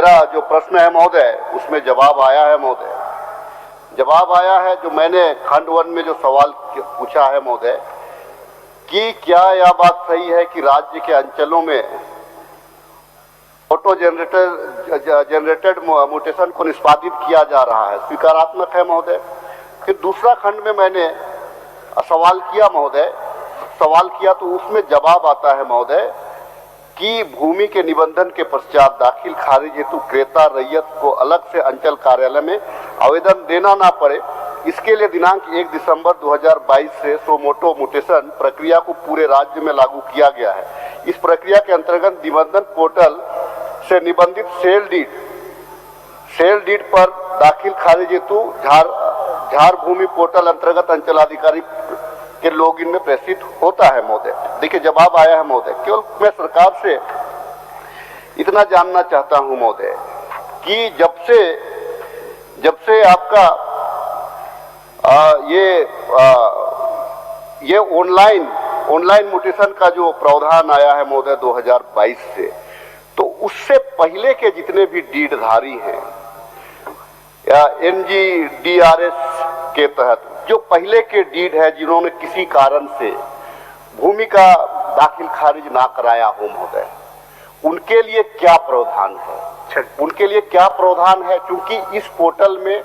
मेरा जो प्रश्न है महोदय, उसमें जवाब आया है महोदय। जवाब आया है जो मैंने खंड 1 में जो सवाल पूछा है महोदय, कि क्या यह बात सही है कि राज्य के अंचलों में ऑटो जनरेटेड म्यूटेशन को निष्पादित किया जा रहा है, स्वीकारात्मक है महोदय। फिर दूसरा खंड में मैंने सवाल किया महोदय, सवाल किया तो उसमें जवाब आता है महोदय कि भूमि के निबंधन के पश्चात दाखिल खारिज हेतु क्रेता रैयत को अलग से अंचल कार्यालय में आवेदन देना ना पड़े, इसके लिए दिनांक 1 दिसंबर 2022 से सो मोटो म्यूटेशन प्रक्रिया को पूरे राज्य में लागू किया गया है। इस प्रक्रिया के अंतर्गत निबंधन पोर्टल से निबंधित सेल डीड पर दाखिल खारिज हेतु झार भूमि पोर्टल अंतर्गत अंचलाधिकारी के लॉगिन में प्रेषित होता है महोदय। देखिए जवाब आया है महोदय। केवल मैं सरकार से इतना जानना चाहता हूं महोदय कि जब से आपका ये ऑनलाइन म्यूटेशन का जो प्रावधान आया है महोदय 2022 से, तो उससे पहले के जितने भी डीडधारी हैं या NGDRS के तहत जो पहले के डीड है, जिन्होंने किसी कारण से भूमि का दाखिल खारिज ना कराया हो महोदय, उनके लिए क्या प्रावधान है? उनके लिए क्या प्रावधान है? क्योंकि इस पोर्टल में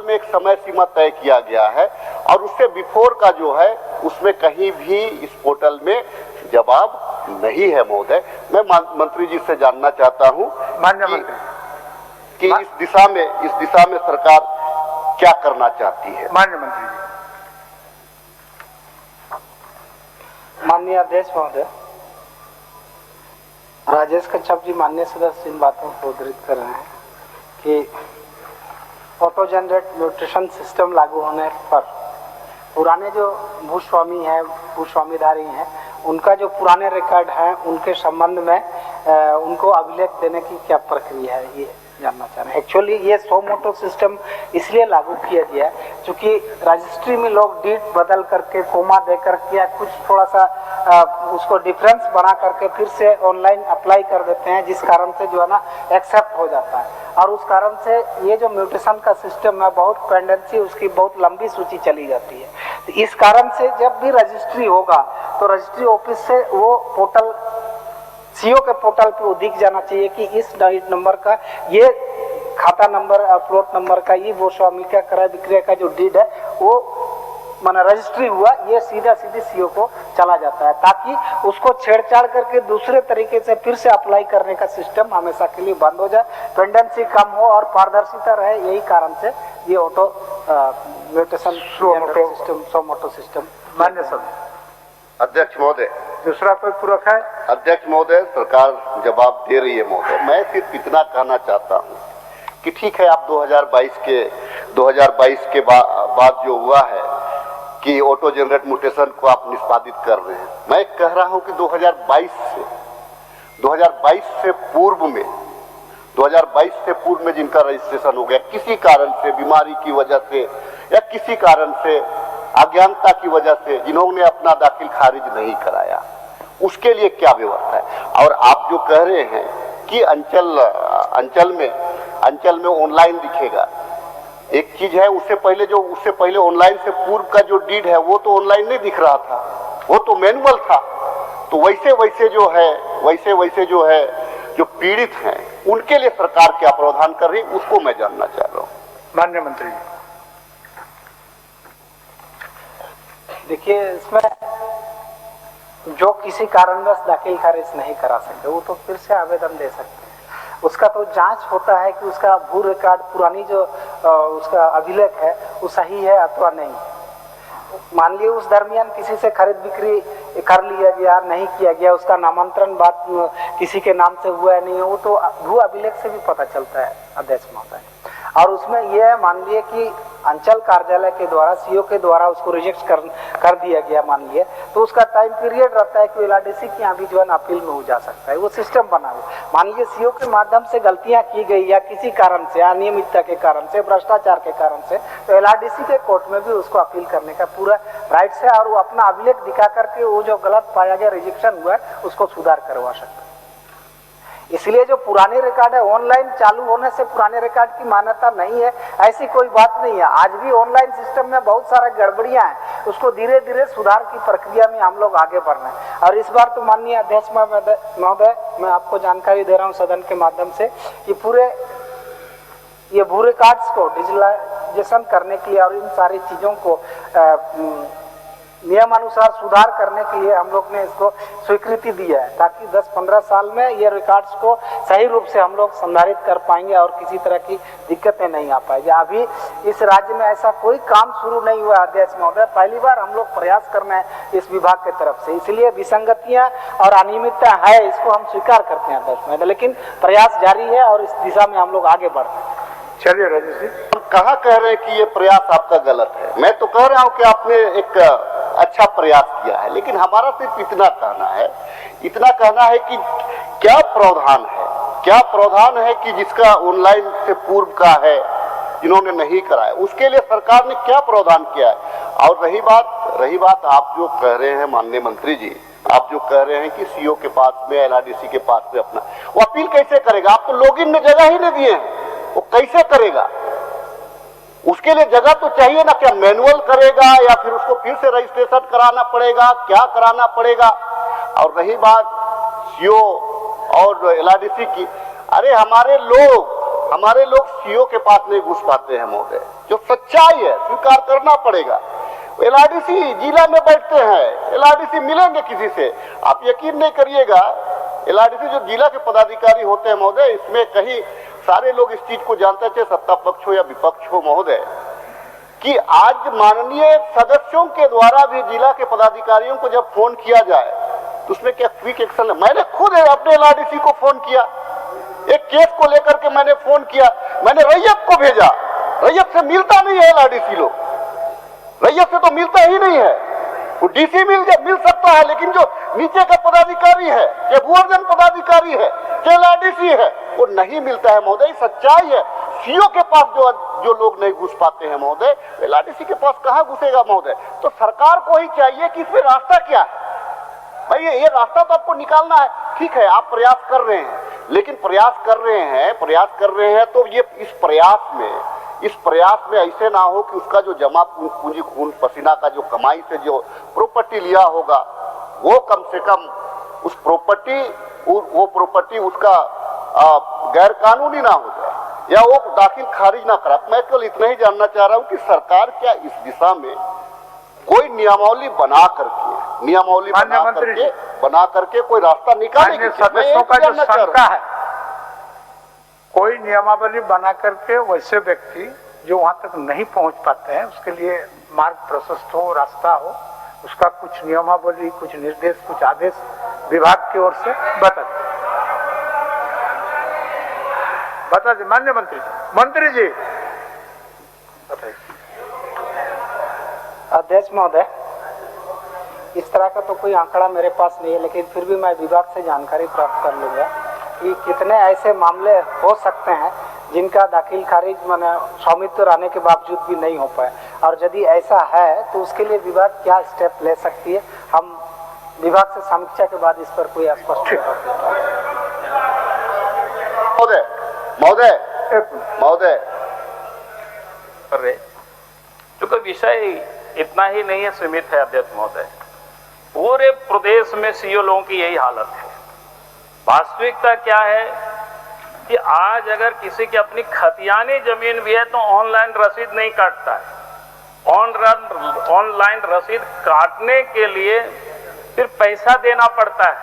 एक समय सीमा तय किया गया है और उससे बिफोर का जो है उसमें कहीं भी इस पोर्टल में जवाब नहीं है महोदय। मैं मंत्री जी से जानना चाहता हूं कि इस दिशा में सरकार क्या करना चाहती है? माननीय मंत्री जी। माननीय अध्यक्ष महोदय, राजेश कच्छप जी माननीय सदस्य इन बातों को उद्धृत कर रहे हैं कि ऑटो जनरेट म्यूटेशन सिस्टम लागू होने पर पुराने जो भूस्वामीधारी हैं, उनका जो पुराने रिकॉर्ड है उनके संबंध में उनको अभिलेख देने की क्या प्रक्रिया है, ये जानना चाह रहे हैं। एक्चुअली ये सो मोटो सिस्टम इसलिए लागू किया गया है क्योंकि रजिस्ट्री में लोग डीड बदल करके कोमा दे करके या कुछ थोड़ा सा उसको डिफरेंस बना करके फिर से ऑनलाइन अप्लाई कर देते हैं, जिस कारण से जो है ना एक्सेप्ट हो जाता है। और उस कारण से ये जो म्यूटेशन का सिस्टम है बहुत पेंडेंसी, उसकी बहुत लंबी सूची चली जाती है। तो इस कारण से जब भी रजिस्ट्री होगा तो रजिस्ट्री ऑफिस से वो पोर्टल सीओ के पोर्टल पे वो दिख जाना चाहिए कि इस नंबर का ये खाता नंबर और प्लॉट नंबर का ये वो स्वामी का क्रय विक्रय का जो डीड है वो माना रजिस्ट्री हुआ, ये सीधी सीओ को चला जाता है, ताकि उसको छेड़छाड़ करके दूसरे तरीके से फिर से अप्लाई करने का सिस्टम हमेशा के लिए बंद हो जाए, पेंडेंसी कम हो और पारदर्शिता रहे। यही कारण से ये ऑटो म्यूटेशन सोमोटो सिस्टम। मान्य सर। अध्यक्ष महोदय, दूसरा कोई पूरक है? अध्यक्ष महोदय, सरकार जवाब दे रही है महोदय। मैं सिर्फ इतना कहना चाहता हूं कि ठीक है, आप 2022 के बाद जो हुआ है कि ऑटो जनरेट म्यूटेशन को आप निष्पादित कर रहे हैं, मैं कह रहा हूं कि 2022 से पूर्व में जिनका रजिस्ट्रेशन हो गया, किसी कारण से, बीमारी की वजह से या किसी कारण से, अज्ञानता की वजह से, जिन्होंने अपना दाखिल खारिज नहीं कराया, उसके लिए क्या व्यवस्था है? और आप जो कह रहे हैं कि अंचल में ऑनलाइन दिखेगा, एक चीज है, उससे पहले ऑनलाइन से पूर्व का जो डीड है वो तो ऑनलाइन नहीं दिख रहा था, वो तो मैनुअल था। तो वैसे जो है जो पीड़ित हैं उनके लिए सरकार क्या प्रावधान कर रही है, उसको मैं जानना चाह रहा हूँ। माननीय मंत्री जी। देखिए, इसमें जो किसी कारणवश दाखिल खारिज नहीं करा सके वो तो फिर से आवेदन दे सकते हैं। उसका तो जांच होता है कि उसका भू रिकॉर्ड, पुरानी जो उसका अभिलेख है वो सही है अथवा नहीं। मान लीजिए उस दरमियान किसी से खरीद बिक्री कर लिया गया, नहीं किया गया, उसका नामांतरण बात किसी के नाम से हुआ है नहीं, वो तो भू अभिलेख से भी पता चलता है अध्यक्ष महोदय। और उसमें यह मान लिए कि अंचल कार्यालय के द्वारा, सीओ के द्वारा उसको रिजेक्ट कर दिया गया मान लिए, तो उसका टाइम पीरियड रहता है कि LRDC के यहाँ भी जो है ना अपील में हो जा सकता है। वो सिस्टम बना हुआ, मान लीजिए सीओ के माध्यम से गलतियां की गई या किसी कारण से, अनियमितता के कारण से, भ्रष्टाचार के कारण से, तो LRDC के कोर्ट में भी उसको अपील करने का पूरा राइट्स है और वो अपना अभिलेख दिखा करके वो जो गलत पाया गया, रिजेक्शन हुआ है, उसको सुधार करवा सकता है। इसलिए जो पुराने रिकॉर्ड है ऑनलाइन चालू होने से पुराने रिकॉर्ड की मान्यता नहीं है, ऐसी कोई बात नहीं है। आज भी ऑनलाइन सिस्टम में बहुत सारा गड़बड़ियां हैं, उसको धीरे धीरे सुधार की प्रक्रिया में हम लोग आगे बढ़ रहे हैं। और इस बार तो माननीय अध्यक्ष महोदय, मैं आपको जानकारी दे रहा हूं सदन के माध्यम से कि पूरे ये भू रिकॉर्ड्स को डिजिटलाइजेशन करने के लिए और इन सारी चीजों को नियमानुसार सुधार करने के लिए हम लोग ने इसको स्वीकृति दी है, ताकि 10-15 साल में ये रिकॉर्ड्स को सही रूप से हम लोग संधारित कर पाएंगे और किसी तरह की दिक्कतें नहीं आ पाएगी। अभी इस राज्य में ऐसा कोई काम शुरू नहीं हुआ अध्यक्ष महोदय, पहली बार हम लोग प्रयास कर रहे हैं इस विभाग की तरफ से, इसलिए विसंगतियां और अनियमितता है, इसको हम स्वीकार करते हैं अध्यक्ष महोदय, लेकिन प्रयास जारी है और इस दिशा में हम लोग आगे बढ़ रहे हैं। चलिए राजेश जी, कहाँ कह रहे हैं कि ये प्रयास आपका गलत है? मैं तो कह रहा हूँ कि आपने एक अच्छा प्रयास किया है, लेकिन हमारा सिर्फ इतना कहना है कि क्या प्रावधान है कि जिसका ऑनलाइन से पूर्व का है, जिन्होंने नहीं कराया उसके लिए सरकार ने क्या प्रावधान किया है। और रही बात आप जो कह रहे हैं माननीय मंत्री जी, आप जो कह रहे हैं कि सीओ के पास में, एलआरडीसी के पास में अपना वो अपील कैसे करेगा? आप तो लॉगिन में जगह ही नहीं दिए हैं, वो कैसे करेगा? उसके लिए जगह तो चाहिए ना, क्या मैनुअल करेगा या फिर उसको फिर से रजिस्ट्रेशन कराना पड़ेगा, क्या कराना पड़ेगा? और रही बात सीओ और एलआरडीसी की, अरे हमारे लोग सीओ के पास नहीं घुस पाते हैं महोदय, जो सच्चाई है स्वीकार करना पड़ेगा। एलआरडीसी जिला में बैठते हैं, एलआरडीसी मिलेंगे किसी से? आप यकीन नहीं करिएगा, एलआरडीसी जो जिला के पदाधिकारी होते हैं महोदय, इसमें कहीं सारे लोग इस चीज को जानते थे, सत्ता पक्ष हो या विपक्ष हो महोदय, कि आज माननीय सदस्यों के द्वारा भी जिला के पदाधिकारियों को जब फोन किया जाए तो उसमें क्या क्विक एक्शन है? मैंने खुद अपने एलआरडीसी को फोन किया, एक केस को लेकर के मैंने फोन किया, मैंने रैयत को भेजा, रैयत से मिलता नहीं है एलआरडीसी लोग, रैयत से तो मिलता ही नहीं है। वो डीसी मिल सकता है, लेकिन जो नीचे का पदाधिकारी है, जो भूअर्जन पदाधिकारी है, जो एलआरडीसी है, वो नहीं मिलता है महोदय। सच्चाई है, सीओ के पास जो लोग नहीं घुस पाते हैं महोदय, एलआरडीसी के पास कहां घुसेगा महोदय? तो सरकार को ही चाहिए कि इसमें रास्ता क्या है भाई, ये रास्ता तो आपको निकालना है। ठीक है, आप प्रयास कर रहे हैं, लेकिन प्रयास कर रहे हैं तो ये इस प्रयास में ऐसे ना हो कि उसका जो जमा पूंजी खून पसीना का जो कमाई से जो प्रॉपर्टी लिया होगा, वो कम से कम उस प्रॉपर्टी उसका गैर कानूनी ना हो जाए या वो दाखिल खारिज ना करा। मैं केवल इतना ही जानना चाह रहा हूं कि सरकार क्या इस दिशा में कोई नियमावली बना करके कोई रास्ता निकालेगी? सदस्यों का जो शंका है, कोई नियमावली बना करके वैसे व्यक्ति जो वहां तक नहीं पहुंच पाते हैं उसके लिए मार्ग प्रशस्त हो, रास्ता हो, उसका कुछ नियमावली, कुछ निर्देश, कुछ आदेश विभाग की ओर से बता दीजिए। माननीय मंत्री जी बताइए। अध्यक्ष महोदय, इस तरह का तो कोई आंकड़ा मेरे पास नहीं है, लेकिन फिर भी मैं विभाग से जानकारी प्राप्त कर लूंगा कि कितने ऐसे मामले हो सकते हैं जिनका दाखिल खारिज माने स्वामित्व रहने के बावजूद भी नहीं हो पाए, और यदि ऐसा है तो उसके लिए विभाग क्या स्टेप ले सकती है। हम विभाग से समीक्षा के बाद इस पर कोई स्पष्ट महोदय क्योंकि विषय इतना ही नहीं है, सीमित है अध्यक्ष महोदय, पूरे प्रदेश में सीओ लोगों की यही हालत है। वास्तविकता क्या है कि आज अगर किसी की अपनी खतियानी जमीन भी है तो ऑनलाइन रसीद नहीं काटता है। ऑनलाइन रसीद काटने के लिए फिर पैसा देना पड़ता है,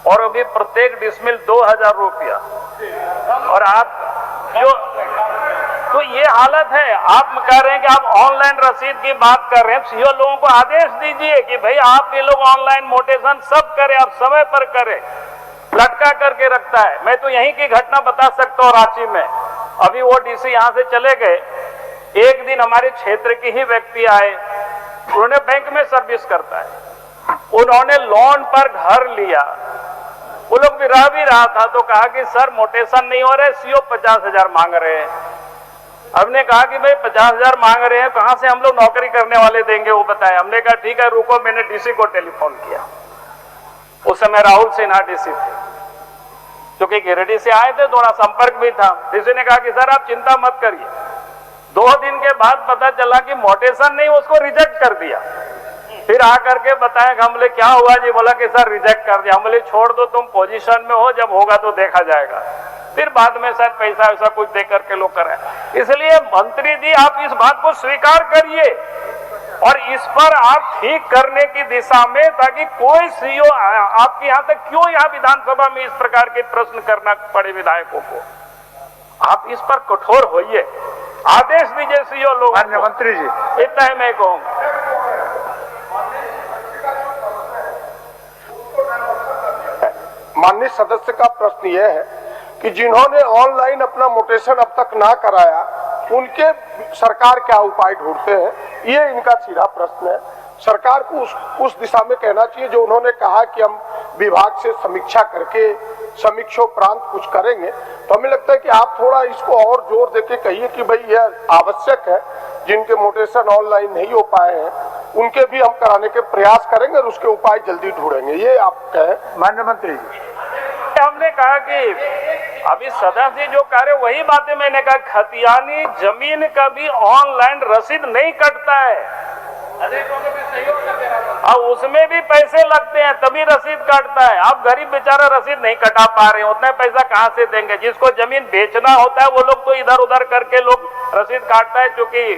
और अभी प्रत्येक डिसमिल 2000 रुपया, और आप जो तो ये हालत है। आप कह रहे हैं कि आप ऑनलाइन रसीद की बात कर रहे हैं, सीओ लोगों को आदेश दीजिए कि भाई आप ये लोग ऑनलाइन मोटेशन सब करें, आप समय पर करें। लटका करके रखता है। मैं तो यहीं की घटना बता सकता हूँ, रांची में अभी वो डीसी यहाँ से चले गए, एक दिन हमारे क्षेत्र के ही व्यक्ति आए, उन्होंने बैंक में सर्विस करता है, उन्होंने लोन पर घर लिया, वो लोग भी रहा था, तो कहा कि सर मोटेशन नहीं हो रहा, सीओ 50,000 मांग रहे हैं। हमने कहा कि भाई 50,000 मांग रहे हैं, कहां से हम लोग नौकरी करने वाले देंगे वो बताए। हमने कहा ठीक है रुको, मैंने डीसी को टेलीफोन किया, उस समय राहुल सिन्हा डीसी थे, क्योंकि गिरिडीह से आए थे, थोड़ा संपर्क भी था। किसी ने कहा कि सर आप चिंता मत करिए। 2 दिन के बाद पता चला कि मोटेशन नहीं, उसको रिजेक्ट कर दिया। फिर आकर के बताया कि हम बोले क्या हुआ जी, बोला कि सर रिजेक्ट कर दिया। हम बोले छोड़ दो, तुम पोजीशन में हो, जब होगा तो देखा जाएगा। फिर बाद में शायद पैसा वैसा कुछ दे करके लोग कर रहे हैं। इसलिए मंत्री जी आप इस बात को स्वीकार करिए और इस पर आप ठीक करने की दिशा में, ताकि कोई सीईओ आपके यहाँ तक क्यों यहाँ विधानसभा में इस प्रकार के प्रश्न करना पड़े विधायकों को। आप इस पर कठोर होइए, आदेश दीजिए सीईओ लोग। माननीय मंत्री जी, इतना ही मैं कहूँगा। माननीय सदस्य का प्रश्न यह है कि जिन्होंने ऑनलाइन अपना मोटेशन अब तक ना कराया, उनके सरकार क्या उपाय ढूंढते हैं, ये इनका सीधा प्रश्न है। सरकार को उस दिशा में कहना चाहिए जो उन्होंने कहा कि हम विभाग से समीक्षा करके समीक्षोपरांत कुछ करेंगे। तो हमें लगता है कि आप थोड़ा इसको और जोर देके कहिए कि भाई यह आवश्यक है, जिनके मोटेशन ऑनलाइन नहीं हो पाए हैं उनके भी हम कराने के प्रयास करेंगे और उसके उपाय जल्दी ढूंढेंगे, ये आप कहें। माननीय मंत्री जी, हमने कहा कि अभी सदस्य जो कह रहे वही बातें मैंने कहा, खतियानी जमीन का भी ऑनलाइन रसीद नहीं कटता है। अब उसमें भी पैसे लगते हैं तभी रसीद काटता है। आप गरीब बेचारा रसीद नहीं कटा पा रहे हैं, उतना पैसा कहां से देंगे। जिसको जमीन बेचना होता है वो लोग तो इधर उधर करके लोग रसीद काटता है, क्योंकि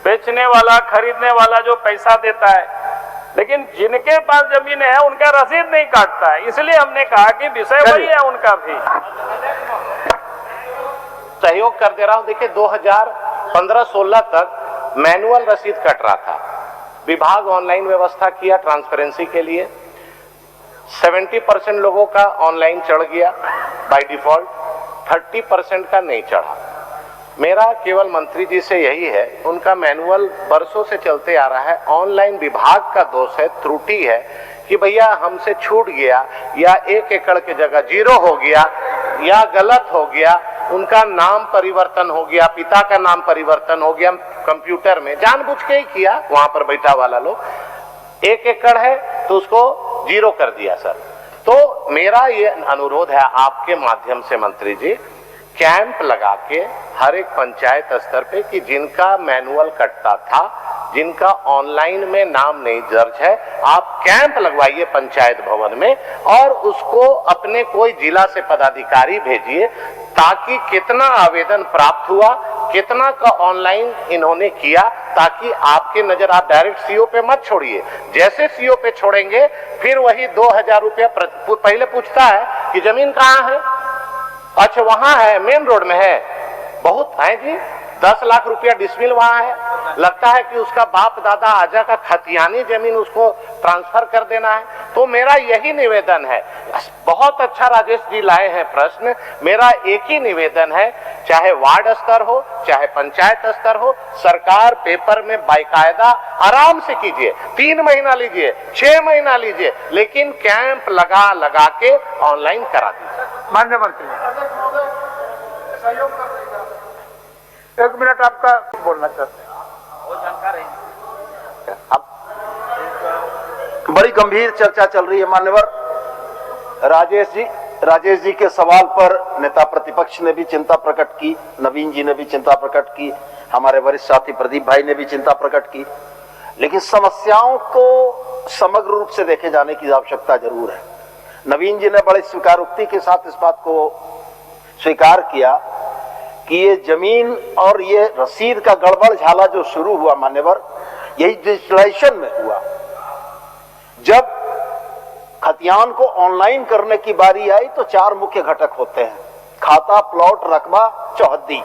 बेचने वाला खरीदने वाला जो पैसा देता है, लेकिन जिनके पास जमीन है उनका रसीद नहीं काटता है। इसलिए हमने कहा कि विषय वही है उनका भी। सहयोग कर दे रहा हूं। देखिए 2015-16 तक मैनुअल रसीद कट रहा था, विभाग ऑनलाइन व्यवस्था किया ट्रांसपेरेंसी के लिए। 70% लोगों का ऑनलाइन चढ़ गया बाय डिफॉल्ट, 30% का नहीं चढ़ा। मेरा केवल मंत्री जी से यही है, उनका मैनुअल बरसों से चलते आ रहा है, ऑनलाइन विभाग का दोष है, त्रुटि है कि भैया हमसे छूट गया या 1 एकड़ की जगह 0 हो गया या गलत हो गया, उनका नाम परिवर्तन हो गया, पिता का नाम परिवर्तन हो गया कंप्यूटर में, जानबूझ के ही किया वहां पर बैठा वाला लोग। 1 एकड़ है तो उसको 0 कर दिया सर। तो मेरा ये अनुरोध है आपके माध्यम से मंत्री जी, कैंप लगा के हर एक पंचायत स्तर पे कि जिनका मैनुअल कटता था, जिनका ऑनलाइन में नाम नहीं दर्ज है, आप कैंप लगवाइए पंचायत भवन में और उसको अपने कोई जिला से पदाधिकारी भेजिए, ताकि कितना आवेदन प्राप्त हुआ, कितना का ऑनलाइन इन्होंने किया, ताकि आपके नजर, आप डायरेक्ट सीओ पे मत छोड़िए। जैसे सीओ पे छोड़ेंगे फिर वही 2000 रुपया पहले पूछता है कि जमीन कहाँ है, अच्छा वहां है, मेन रोड में है, बहुत है जी, 10 लाख रुपया डिसमिल वहां है, लगता है कि उसका बाप दादा आजा का खतियानी जमीन उसको ट्रांसफर कर देना है। तो मेरा यही निवेदन है, बहुत अच्छा राजेश जी लाए हैं प्रश्न, मेरा एक ही निवेदन है, चाहे वार्ड स्तर हो चाहे पंचायत स्तर हो, सरकार पेपर में बाकायदा आराम से कीजिए, 3 महीना लीजिए, 6 महीना लीजिए, लेकिन कैंप लगा के ऑनलाइन करा दीजिए। माननीय मंत्री, 1 मिनट आपका बोलना चाहते हैं। अब बड़ी गंभीर चर्चा चल रही है मान्यवर। राजेश जी के सवाल पर नेता प्रतिपक्ष ने भी चिंता प्रकट की, नवीन जी ने भी चिंता प्रकट की, हमारे वरिष्ठ साथी प्रदीप भाई ने भी चिंता प्रकट की, लेकिन समस्याओं को समग्र रूप से देखे जाने की आवश्यकता जरूर है। नवीन जी ने बड़े स्वीकारोक्ति के साथ इस बात को स्वीकार किया कि ये जमीन और ये रसीद का गड़बड़ झाला जो शुरू हुआ मान्यवर, यही डिजिटलाइजेशन में हुआ। जब खतियान को ऑनलाइन करने की बारी आई तो 4 मुख्य घटक होते हैं, खाता, प्लॉट, रकबा, चौहद्दी।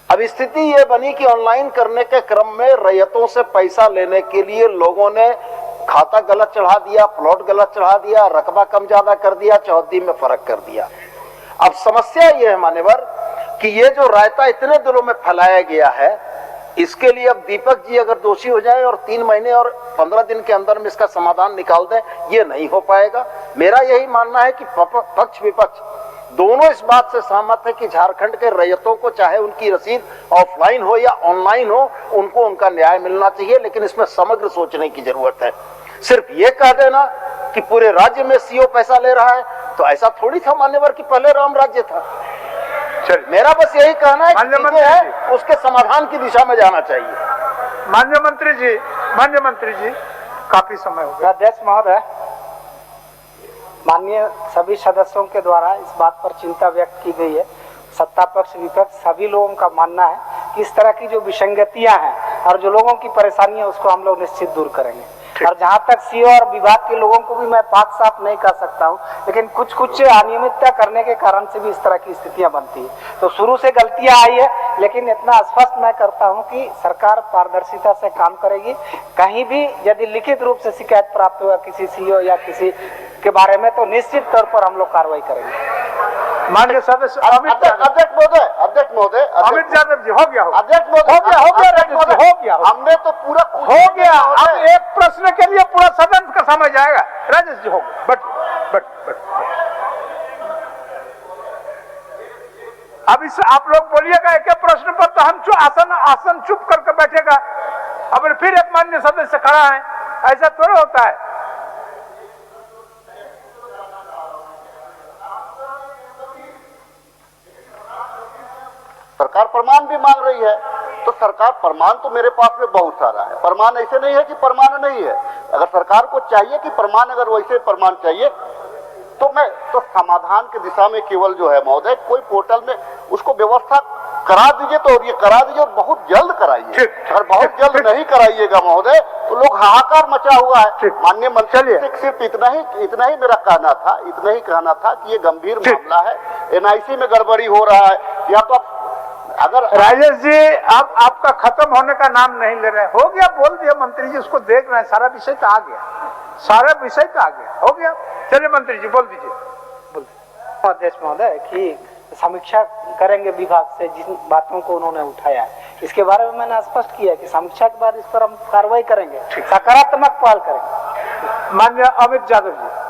अब स्थिति यह बनी कि ऑनलाइन करने के क्रम में रैयतों से पैसा लेने के लिए लोगों ने खाता गलत चढ़ा दिया, प्लॉट गलत चढ़ा दिया, रकबा कम ज्यादा कर दिया, चौहद्दी में फर्क कर दिया। अब समस्या यह है मान्यवर कि ये जो रायता इतने दिनों में फैलाया गया है, इसके लिए अब दीपक जी अगर दोषी हो जाए और 3 महीने और 15 दिन के अंदर में इसका समाधान निकाल दें, ये नहीं हो पाएगा। मेरा यही मानना है कि पक्ष विपक्ष दोनों इस बात से सहमत है कि झारखंड के रैयतों को चाहे उनकी रसीद ऑफलाइन हो या ऑनलाइन हो, उनको उनका न्याय मिलना चाहिए, लेकिन इसमें समग्र सोचने की जरूरत है। सिर्फ ये कह देना कि पूरे राज्य में सीओ पैसा ले रहा है तो ऐसा थोड़ी था मान्यवर कि पहले राम राज्य था। चलिए, मेरा बस यही कहना है कि माननीय चीजें मंत्री हैं, उसके समाधान की दिशा में जाना चाहिए। माननीय मंत्री जी काफी समय हो गया। अध्यक्ष महोदय, माननीय सभी सदस्यों के द्वारा इस बात पर चिंता व्यक्त की गई है। सत्ता पक्ष विपक्ष सभी लोगों का मानना है कि इस तरह की जो विसंगतियां हैं और जो लोगों की परेशानी है उसको हम लोग निश्चित दूर करेंगे। और जहां तक सीओ और विभाग के लोगों को भी मैं पाक साफ नहीं कर सकता हूं, लेकिन कुछ अनियमितता करने के कारण से भी इस तरह की स्थितियां बनती है। तो शुरू से गलतियां आई है, लेकिन इतना स्पष्ट मैं करता हूं कि सरकार पारदर्शिता से काम करेगी। कहीं भी यदि लिखित रूप से शिकायत प्राप्त होगा किसी सीओ या किसी के बारे में, तो निश्चित तौर पर हम लोग कार्रवाई करेंगे। माननीय सदस्य अध्यक्ष महोदय अमित यादव जी, हो गया अध्यक्ष महोदय हमने तो पूरा हो गया। अब एक प्रश्न के लिए पूरा सदन का समय जाएगा। राजेश जी, हो गया। बट अब इस आप लोग बोलिएगा एक प्रश्न पर, तो हम आसन चुप करके बैठेगा। अब फिर एक माननीय सदस्य खड़ा है, ऐसा थोड़ा होता है। सरकार प्रमाण भी मांग रही है, तो सरकार प्रमाण तो मेरे पास में बहुत सारा है। प्रमाण ऐसे नहीं है कि प्रमाण नहीं है। अगर सरकार को चाहिए कि प्रमाण, अगर वैसे प्रमाण चाहिए तो समाधान की दिशा में केवल जो है महोदय, कोई पोर्टल में उसको व्यवस्था करा दीजिए, तो ये करा दीजिए और बहुत जल्द कराइए। अगर बहुत जल्द नहीं कराइएगा महोदय तो लोग हाहाकार मचा हुआ है। माननीय मंत्री से सिर्फ इतना ही मेरा कहना था कि ये गंभीर मामला है, एनआईसी में गड़बड़ी हो रहा है। या तो अगर राजेश जी अब आपका खत्म होने का नाम नहीं ले रहे, हो गया, बोल दिया मंत्री जी, उसको देख रहे हैं, सारा विषय तो आ गया, हो गया। चलिए मंत्री जी बोल दीजिए। अध्यक्ष महोदय कि समीक्षा करेंगे विभाग से जिन बातों को उन्होंने उठाया है, इसके बारे में मैंने स्पष्ट किया कि समीक्षा के बाद इस पर हम कार्रवाई करेंगे, सकारात्मक पहल करेंगे। माननीय अमित यादव जी।